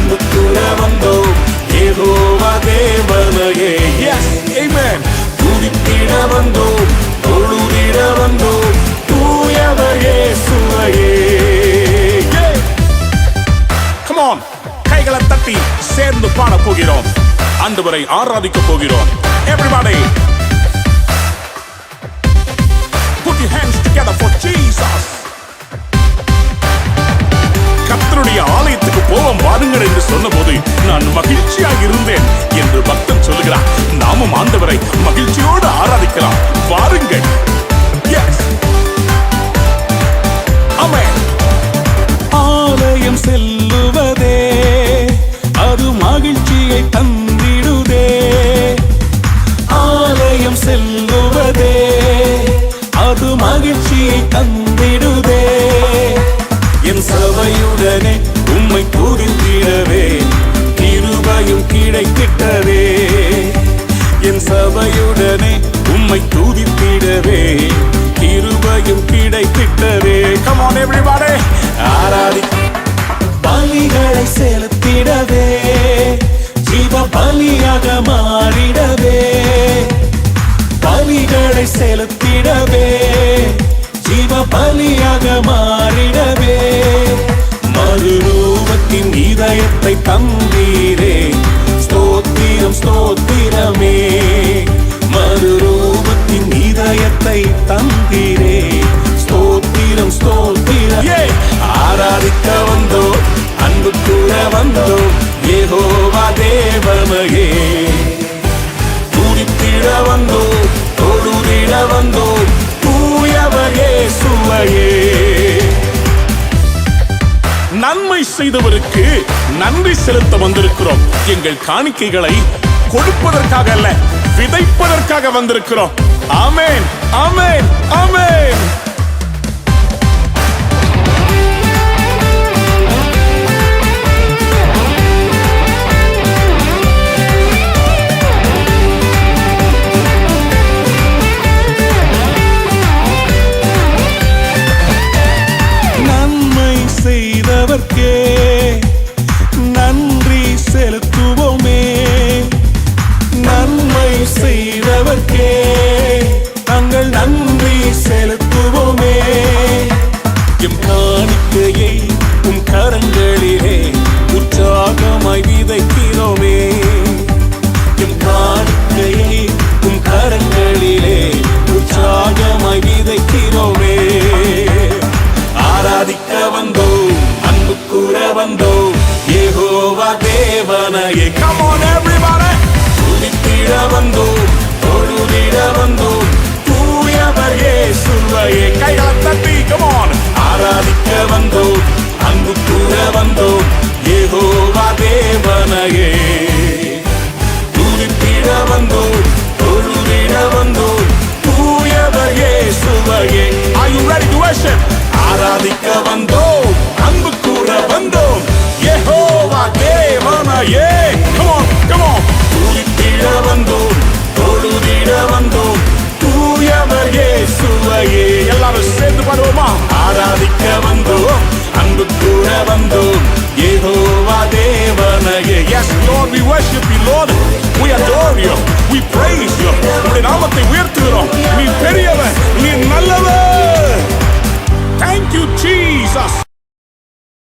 அன்பு கூற வந்தோம் யெகோவா தேவனையே. எஸ் ஆமென். துதித்திட வந்தோம், தொழுதிட வந்தோம் தூயவர் இயேசுவையே. Come on, கைகளை தட்டி சேர்ந்து பாட போகிறோம், ஆண்டவரை ஆராதிக்க போகிறோம். Everybody put your hands together for Jesus. கர்த்தருடைய ஆலயத்துக்கு போவோம் வாருங்கள் என்று சொன்னபோது நான் மகிழ்ச்சியாக இருந்தேன் என்று பக்தன் சொல்லுகிறார். நாமும் ஆண்டவரை மகிழ்ச்சியோடு ஆராதிக்கலாம் வாருங்கள். எஸ் ஆமென். ஆலயம் செல்லுவதே அது மகிழ்ச்சியை தந்திடுதே. ஆலயம் செல்லுவதே அது மகிழ்ச்சியை தந்திடுதே. என் சபையுடனே உம்மை துதித்திடவே கிருபையும் கிடைத்திட்டதே. என் சபையுடனே உம்மை துதித்திடவே கிருபையும் கிடைத்திட்டதே. Come on everybody, ஆராதி பலிகளை செலுத்திடவே ஜீவ பலியாக மாறிடவே. பலிகளை செலுத்திடவே ஜீவ பலியாக மாறிடவே. மறுரூபத்தின் இதயத்தை தந்தீரே ஸ்தோத்திரம் ஸ்தோத்திரமே. மறுரூபத்தின் இதயத்தை தந்தீரே ஸ்தோத்திரம் ஸ்தோத்திரமே. ஆராதிக்க வந்தோம், அன்பு கூற வந்தோம் யெகோவா தேவனையே. துதித்திட வந்தோம், தொழுதிட வந்தோம் தூயவர் இயேசுவையே. நன்மை செய்தவருக்கு நன்றி செலுத்த வந்திருக்கிறோம். எங்கள் காணிக்கைகளை கொடுப்பதற்காக அல்ல, விதைப்பதற்காக வந்திருக்கிறோம். ஆமென் ஆமென் ஆமென். செய்தவர்க்கே நன்றி செலுத்துவோமே. நன்மை செய்தவர்க்கே நாங்கள் நன்றி செலுத்துவோமே. எம் காணிக்கையை உம் கரங்களிலே உற்சாகமாய் விதைக்கிறோமே. எம் காணிக்கையை உம் கரங்களிலே உற்சாகமாய் விதைக்கிறோமே. ஆராதிக்க வந்தோம், அன்பு கூற வந்தோம் யெகோவா தேவனையே. Come on everybody, துதித்திட வந்தோம், தொழுதிட வந்தோம் தூயவர் இயேசுவையே. கைகளை தட்டி come on. ஆராதிக்க வந்தோம், அன்பு கூற வந்தோம் யெகோவா தேவனையே. துதித்திட வந்தோம், தொழுதிட வந்தோம் தூயவர் இயேசுவையே. Are you ready to worship? ஆராதிக்க வந்தோம், அன்பு கூற வந்தோம் யெகோவா தேவனையே. Come on, come on. துதித்திட வந்தோம், தொழுதிட வந்தோம் தூயவர் இயேசுவையே. எல்லாரும் சேர்ந்து பாடுவோமா? ஆராதிக்க வந்தோம், அன்பு கூற வந்தோம் யெகோவா தேவனையே. Yes Lord, we worship you Lord.